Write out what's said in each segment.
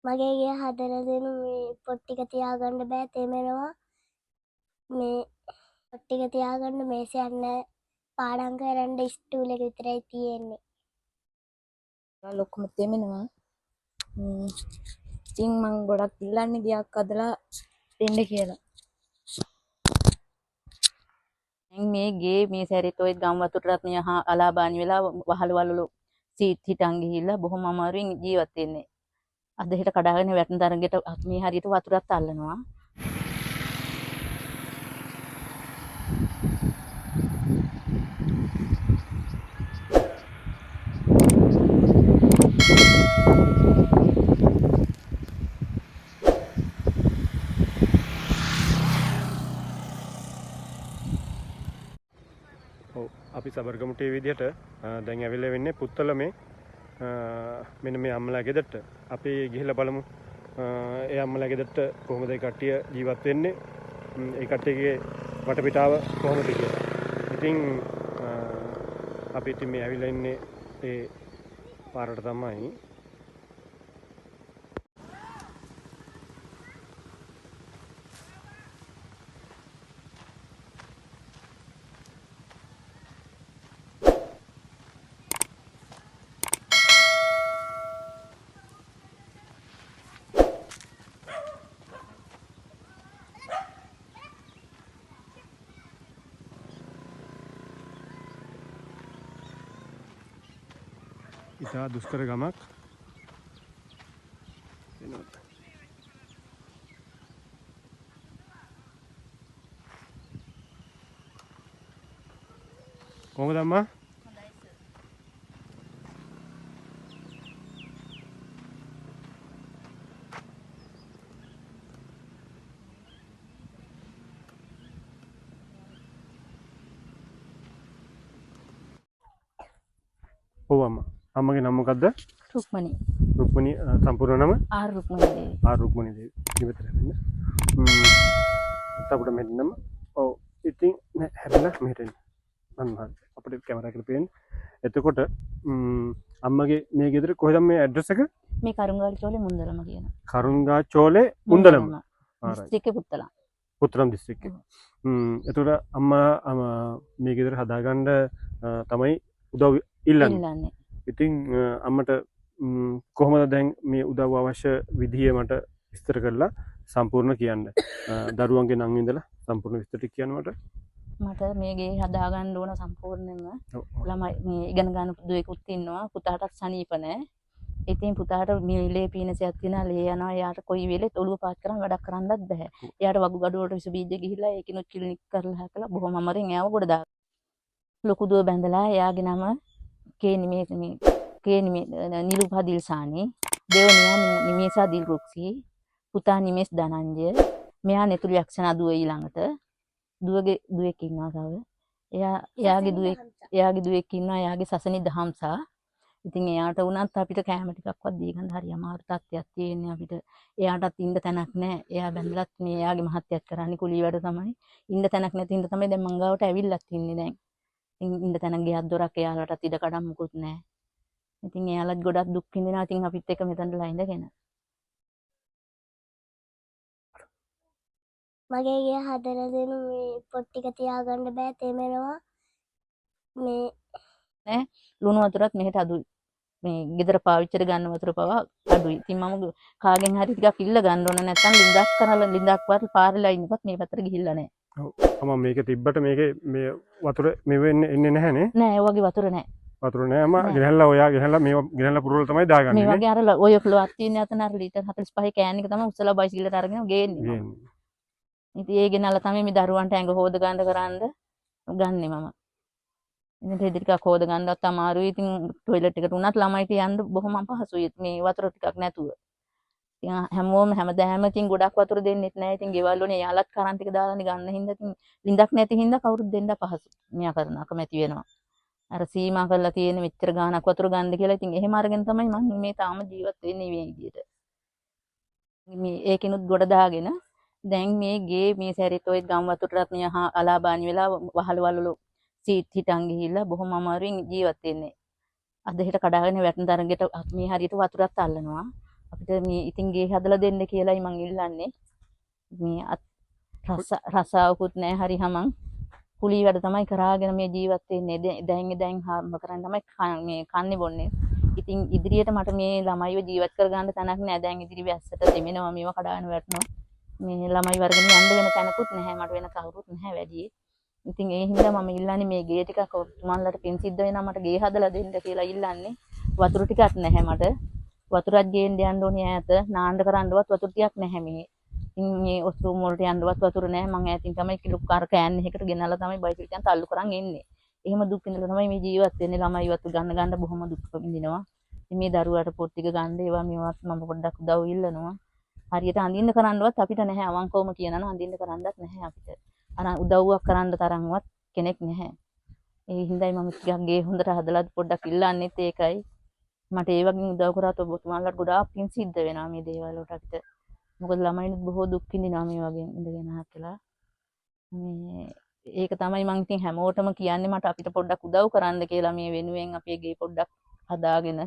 මගේ ගේ හදලා දෙන මේ පොත් ටික තියාගන්න බෑ තෙමෙනවා. මේ පොත් ටික තියාගන්න මේසයක් නැහැ. පාඩම් කරන්න ස්ටූල් එක විතරයි තියෙන්නේ. ලොකුම තෙමෙනවා. ඉතින් මං ගොඩක් ඉල්ලන්නේ ගියක් අදලා දෙන්න කියලා. මේ ගේ මේ සැරේත් ඔය ගම් වතුර රත්නය අලාබානි වෙලා වහල වලලු සීට් හිටන් ගිහිල්ලා බොහොම අමාරුවෙන් ජීවත් වෙන්නේ. අද හෙට කඩාගෙන වැටෙන තරගෙට මේ හරියට වතුරත් අල්ලනවා. අපි සබර්ගමුටේ විදිහට දැන් ඇවිල්ලා වෙන්නේ පුත්තලමේ මෙන්න මේ අම්මලා ගෙදරට. අපි ගිහිල්ලා බලමු ඒ අම්මලා ගෙදරට කොහොමද ඒ කට්ටිය ජීවත් වෙන්නේ, ඒ කට්ටියගේ වටපිටාව කොහොමද කියලා. ඉතින් අපි ඉතින් මේ ඇවිල්ලා ඉන්නේ ඒ පාරට තමයි. ඉතා දුෂ්කර ගමක්. කොහොමද අම්මා? ඔව් අම්මා. අම්මගේ නම මොකද්ද? රුක්මනි. රුක්මනි සම්පූර්ණ නම? ආර් රුක්මනි දේවි. ආර් රුක්මනි දේවි. ඉවතර වෙන්න. අපිට මෙන්න නම. ඔව්. ඉතින් හැබැයි මෙහෙට එන්න. මම අපිට කැමරා එකේ පේන්නේ. එතකොට අම්මගේ මේ ගෙදර කොහෙද මේ ඇඩ්‍රස් එක? මේ කරුංගාල් චෝලේ මුන්දලම කියන. කරුංගා චෝලේ මුන්දලම. දිස්ත්‍රික්කේ පුත්තලම්. පුත්තලම් දිස්ත්‍රික්කේ. එතකොට අම්මා මේ ගෙදර හදාගන්න තමයි උදව් ඉල්ලන්නේ. ඉතින් අම්මට කොහොමද දැන් මේ උදව් අවශ්‍ය විදිය මට විස්තර කරලා සම්පූර්ණ කියන්න. දරුවන්ගේ නම් ඉඳලා සම්පූර්ණ විස්තර කියන්න මට. මට මේ ගේ හදාගන්න ඕන සම්පූර්ණයෙන්ම. ළමයි මේ ඉගෙන ගන්න දුවෙකුත් ඉන්නවා. පුතාටත් සනීප නැහැ. ඉතින් පුතාට මේ ලේ පීනසයක් තියෙනවා. ලේ යනවා. එයාට කොයි වෙලෙත් ඔළුව පාත් කරන් වැඩක් කරන්නත් බෑ. එයාට වගුගඩුවට විස බීජ ගිහිල්ලා ඒකිනුත් ක්ලිනික් කරලා හැකලා බොහොම අමාරුවෙන් එයාව ගොඩ දාගන්න. ලොකු දුව බැඳලා එයාගේ නම නිලුපා දිල්සානි, දෙවනියා නිමේසා දිල්රුක්සි, පුතා නිමේස් ධනංජය, මෙයා නෙතුළු යක්ෂණා දුව ඊළඟට. දුවෙක් ඉන්නවා තව. එයාගේ දුවෙක් ඉන්නවා. එයාගේ සසනි දහම්සා. ඉතින් එයාට වුණත් අපිට කැම ටිකක්වත් දී ගන්න හරි අමාරු තත්ත්වයක් තියෙන්නේ අපිට. එයාටත් ඉන්න තැනක් නැහැ. එයා බැඳලත් මේ එයාගේ මහත්යත් කරන්නේ කුලී වැඩ තමයි. ඉන්න තැනක් නැති හින්දා තමයි දැන් මං ගාවට ඇවිල්ලත් ඉන්නේ දැන්. ඉන්න තැනක් ගියක් දොරක් එයාලටත් ඉඩ කඩම් මුකුත් නැහැ. ඉතින් එයාලත් ගොඩක් දුක් විඳිනවා. ඉතින් අපිත් එක මෙතනලා ඉඳගෙන. මගේ ගේ හදලා දෙන මේ පොත් ටික තියාගන්න බෑ තෙමෙනවා. මේ නේ ලුණු වතුරත් මෙහෙට අඩුයි. මේ ගෙදර පාවිච්චිට ගන්න වතුර පවා අඩුයි. ඉතින් මම කාගෙන් හරි ටිකක් ඉල්ල ගන්න ඕන නැත්නම් ලින්දක්වත් පාරලා ඉන්නවත් මේ පැත්තට ගිහිල්ලා නැහැ. ඔව්. අම්මා මේක තිබ්බට මේකේ මේ වතුර මෙව එන්නේ නැහැ නේ? නෑ ඒ වගේ වතුර නෑ. වතුර නෑ අම්මා. ගෙනහැල්ලා ඔයා ගෙනහැල්ලා මේව ගෙනහැල්ලා පුරවල තමයි දාගන්නේ. මේ වගේ අර ඔය ෆ්ලෝවත් තියෙන අතන අර ලීටර් 45 කෑන් එක තමයි උස්සලා බයිසිකලෙට අරගෙන ගේන්නේ. ඉතින් ඒ ගෙනල්ලා තමයි මේ දරුවන්ට ඇඟ හොද ගන්න කරන්ද ගන්නෙ මම. ඉතින් දෙදි ටිකක් හොද ගන්නවත් අමාරුයි. ඉතින් টয়ලට් එකට උනත් ළමයිට යන්න බොහොම අපහසුයි මේ වතුර ටිකක් නැතුව. ඉතින් හැමෝම හැමදාම ඉතින් ගොඩක් වතුර දෙන්නෙත් නැහැ. ඉතින් ගෙවල් වල යාලත් කරන්ට් ටික දාලානේ ගන්න හින්දා ඉතින් ලිඳක් නැති හින්දා කවුරුත් දෙන්න අපහසු. මෙයා කරන අකමැති වෙනවා. අර සීමා කරලා තියෙන මෙච්චර ගාණක් වතුර ගන්න කියලා ඉතින් එහෙම අරගෙන තමයි මම මේ තාම ජීවත් වෙන්නේ මේ විදියට. මේ ඒකිනුත් ගොඩ දාගෙන දැන් මේ ගේ මේ සැරේත් ඔය ගම් වතුර රත්නය අලාබානි වෙලා වහල වලලු සීට් හිටන් ගිහිල්ලා බොහොම අමාරුවෙන් ජීවත් වෙන්නේ. අද හෙට කඩාගෙන වැටෙන තරගෙට මේ හරියට වතුරත් අල්ලනවා. අපිට මේ ඉතින් ගේ හදලා දෙන්න කියලායි මං ඉල්ලන්නේ. මේ රසාවකුත් නැහැ හරි හමන්. කුලී වැඩ තමයි කරාගෙන මේ ජීවත් වෙන්නේ. දැන් හම්බ කරන් තමයි මේ කන්නේ බොන්නේ. ඉතින් ඉදිරියට මට මේ ළමයිව ජීවත් කරගන්න තැනක් නැහැ. දැන් ඉදිරි වැස්සට දෙමිනවා මේව කඩාගෙන වැටෙනවා. මේ ළමයි වර්ගනේ යන්න වෙන තැනකුත් නැහැ. මට වෙන කවුරුත් නැහැ වැඩි. ඉතින් ඒ හින්දා මම ඉල්ලන්නේ මේ ගේ ටිකක් තුමන්ලට පින් සිද්ධ වෙනා මට ගේ හදලා දෙන්න කියලා ඉල්ලන්නේ. වතුර ටිකක් නැහැ මට. වතුරක් ගේන්න යන්න ඕනේ ඈත. නාන්න කරන්නවත් වතුර ටිකක් නැහැ මේ. ඉතින් මේ ඔස්රූම් වලට යන්නවත් වතුර නැහැ. මං ඈතින් තමයි කිලෝ කාර කෑන් එකකට ගෙනල්ලා තමයි බයිසිකල් යන තල්ලු කරන් එන්නේ. එහෙම දුක් විඳලා තමයි මේ ජීවත් වෙන්නේ. ළමයි වතුර ගන්න බොහොම දුක් විඳිනවා. ඉතින් මේ දරුවාට පොත් ටික ගන්න ඒවා මේවත් මම පොඩ්ඩක් උදව් ඉල්ලනවා. හරියට අඳින්න කරන්නවත් අපිට නැහැ. අවංකවම කියනවා නම් අඳින්න කරන්නවත් නැහැ අපිට. අර උදව්වක් කරන්න තරම්වත් කෙනෙක් නැහැ. ඒ හින්දායි මම ටිකක් ගේ හොඳට හදලා පොඩ්ඩක් ඉල්ලන්නෙත් ඒකයි. මට ඒ වගේ උදව් කරාට ඔබතුමාලට ගොඩාක් පින් සිද්ධ වෙනවා මේ දේවල් වලට අපිට. මොකද ළමයිනුත් බොහෝ දුක් විඳිනවා මේ වගේ ඉඳගෙන හත්ලා. මේ ඒක තමයි මම ඉතින් හැමෝටම කියන්නේ මට අපිට පොඩ්ඩක් උදව් කරන්න කියලා මේ වෙනුවෙන් අපේ ගේ පොඩ්ඩක් හදාගෙන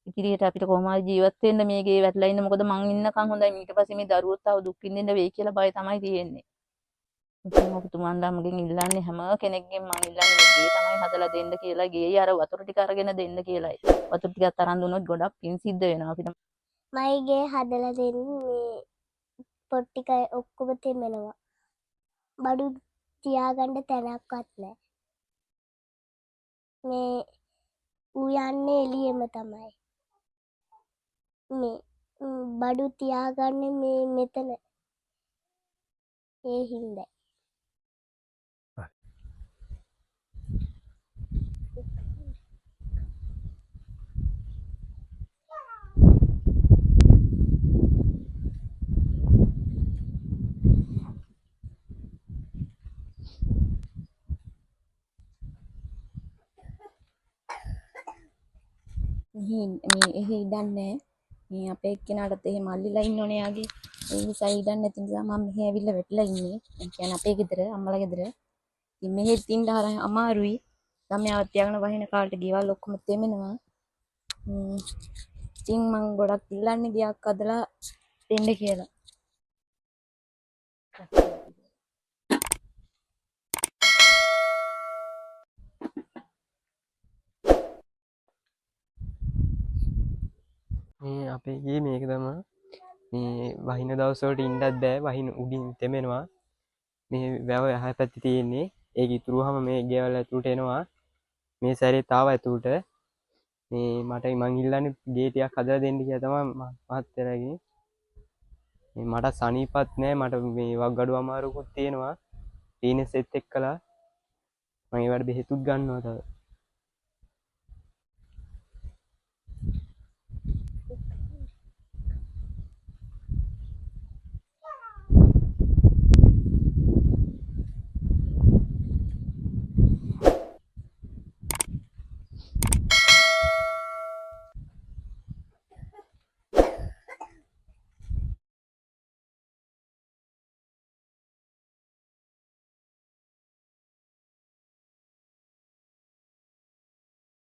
ඉදිරියට අපිට කොහොම හරි ජීවත් වෙන්න මේ ගේ වැටලා ඉන්න. මොකද මං ඉන්නකන් හොඳයි. ඊට පස්සේ මේ දරුවෝ තව දුක් විඳින්න වෙයි කියලා බය තමයි තියෙන්නේ. ඉතින් ඔබතුමාලා මගෙන් ඉල්ලන්නේ හැම කෙනෙක්ගෙන් මං ඉල්ලන්නේ මේ ගේ තමයි හදලා දෙන්න කියලා. ගේ අර වතුර ටික අරගෙන දෙන්න කියලායි. වතුර ටිකක් අරන් දුන්නොත් ගොඩක් පින් සිද්ධ වෙනවා අපිට. මයි ගේ හදලා දෙන්න මේ පොත් ටික ඔක්කොම තෙමෙනවා. බඩු තියාගන්න තැනක්වත් නැහැ. මේ ඌ යන්නේ එළියෙම තමයි. මේ බඩු තියාගන්නේ මේ මෙතන. ඒ හින්දා මේ එහෙ ඉඩන්නේ මේ අපේ එක්කෙනාටත් එහෙම අල්ලිලා ඉන්න ඕනේ යාගේ. ඒ නිසා ඉඩන්නේ නැති නිසා මම මෙහෙ ඇවිල්ලා වැටලා ඉන්නේ. ඒ කියන්නේ අපේ ගෙදර අම්මලා ගෙදර. ඉතින් මෙහෙත් ඉන්න හර අමාරුයි. ළමයාවත් තියාගෙන වහින කාලට ගෙවල් ඔක්කොම තෙමෙනවා. ඉතින් මම ගොඩක් ඉල්ලන්නේ ගියක් අදලා දෙන්න කියලා. මේ අපේ ගේ මේක තමයි මේ වහින දවස්වලට ඉන්නත් බෑ වහින උඩින් තෙමෙනවා මේ වැව යහ පැත්තේ තියෙන්නේ ඒක ඉතුරුවම මේ ගෙවල් ඇතුළට එනවා මේ සැරේ තාව ඇතුළට මේ මට මං ඉල්ලන්නේ ගේ ටිකක් හදලා දෙන්න කියලා තමයි මහත්තයලාගේ මේ මට සනීපත් නෑ මට මේ වග්ගඩු අමාරුකුත් තියෙනවා ටීනස් එත් එක්කලා මම ඒවට බෙහෙතුත් ගන්නවා තව